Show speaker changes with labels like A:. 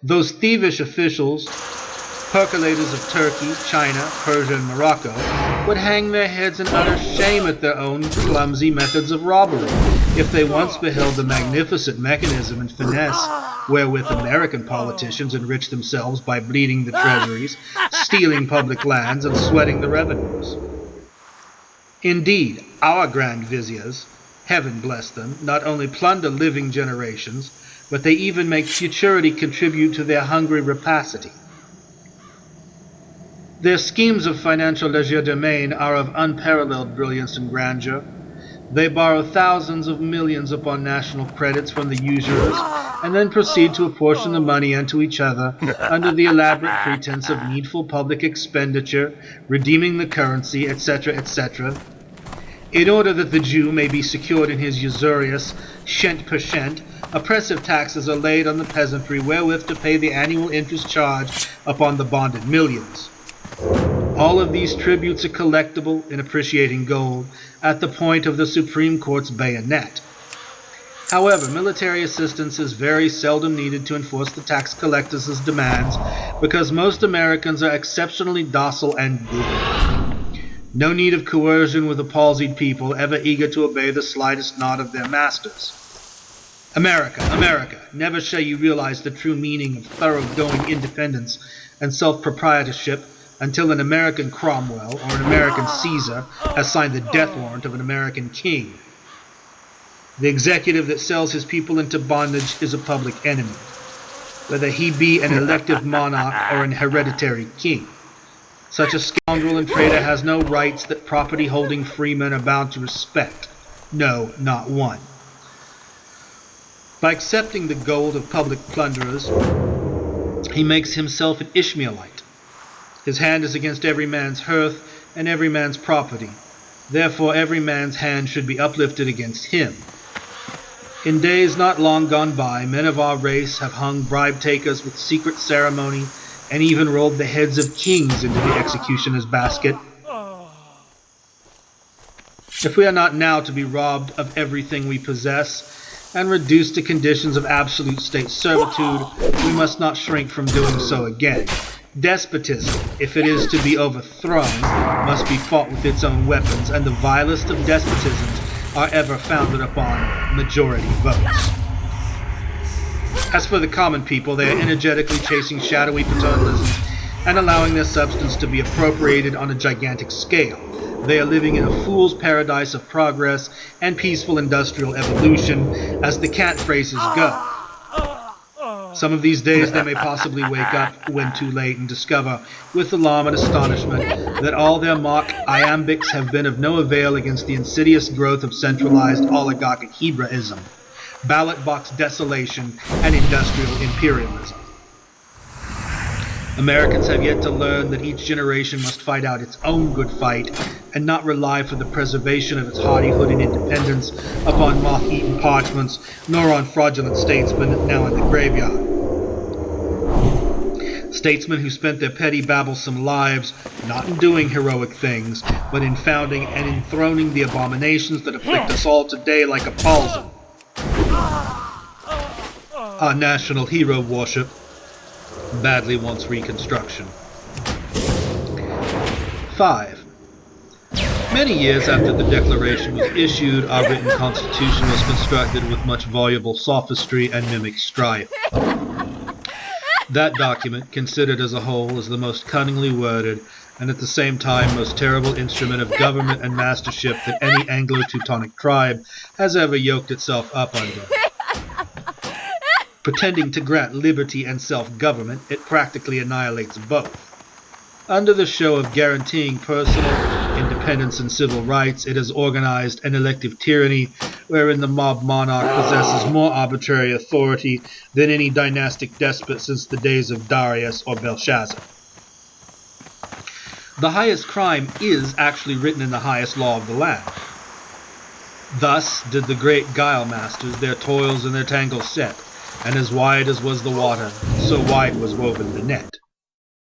A: Those thievish officials, percolators of Turkey, China, Persia, and Morocco, would hang their heads in utter shame at their own clumsy methods of robbery if they once beheld the magnificent mechanism and finesse wherewith American politicians enrich themselves by bleeding the treasuries, stealing public lands, and sweating the revenues. Indeed, our grand viziers, heaven bless them, not only plunder living generations, but they even make futurity contribute to their hungry rapacity. Their schemes of financial legerdemain are of unparalleled brilliance and grandeur. They borrow thousands of millions upon national credits from the usurers, and then proceed to apportion the money unto each other under the elaborate pretense of needful public expenditure, redeeming the currency, etc., etc., in order that the Jew may be secured in his usurious cent per cent. Oppressive taxes are laid on the peasantry wherewith to pay the annual interest charged upon the bonded millions. All of these tributes are collectible in appreciating gold at the point of the Supreme Court's bayonet. However, military assistance is very seldom needed to enforce the tax collectors' demands because most Americans are exceptionally docile and good. No need of coercion with a palsied people ever eager to obey the slightest nod of their masters. America, America, never shall you realize the true meaning of thoroughgoing independence and self-proprietorship until an American Cromwell or an American Caesar has signed the death warrant of an American king. The executive that sells his people into bondage is a public enemy, whether he be an elective monarch or an hereditary king. Such a scoundrel and traitor has no rights that property-holding freemen are bound to respect. No, not one. By accepting the gold of public plunderers, he makes himself an Ishmaelite. His hand is against every man's hearth and every man's property. Therefore every man's hand should be uplifted against him. In days not long gone by, men of our race have hung bribe-takers with secret ceremony and even rolled the heads of kings into the executioner's basket. If we are not now to be robbed of everything we possess and reduced to conditions of absolute state servitude, we must not shrink from doing so again. Despotism, if it is to be overthrown, must be fought with its own weapons, and the vilest of despotisms are ever founded upon majority votes. As for the common people, they are energetically chasing shadowy paternalisms and allowing their substance to be appropriated on a gigantic scale. They are living in a fool's paradise of progress and peaceful industrial evolution, as the cant phrases go. Some of these days they may possibly wake up, when too late, and discover, with alarm and astonishment, that all their mock iambics have been of no avail against the insidious growth of centralized oligarchic Hebraism, ballot box desolation, and industrial imperialism. Americans have yet to learn that each generation must fight out its own good fight and not rely for the preservation of its hardihood and independence upon moth-eaten parchments, nor on fraudulent statesmen now in the graveyard. Statesmen who spent their petty babblesome lives not in doing heroic things, but in founding and enthroning the abominations that afflict us all today like a palsy. Our national hero worship badly wants reconstruction. 5. Many years after the Declaration was issued, our written Constitution was constructed with much voluble sophistry and mimic strife. That document, considered as a whole, is the most cunningly worded and at the same time most terrible instrument of government and mastership that any Anglo-Teutonic tribe has ever yoked itself up under. Pretending to grant liberty and self-government, it practically annihilates both. Under the show of guaranteeing personal independence and civil rights, it has organized an elective tyranny wherein the mob monarch possesses more arbitrary authority than any dynastic despot since the days of Darius or Belshazzar. The highest crime is actually written in the highest law of the land. Thus did the great guile masters their toils and their tangles set, and as wide as was the water, so wide was woven the net.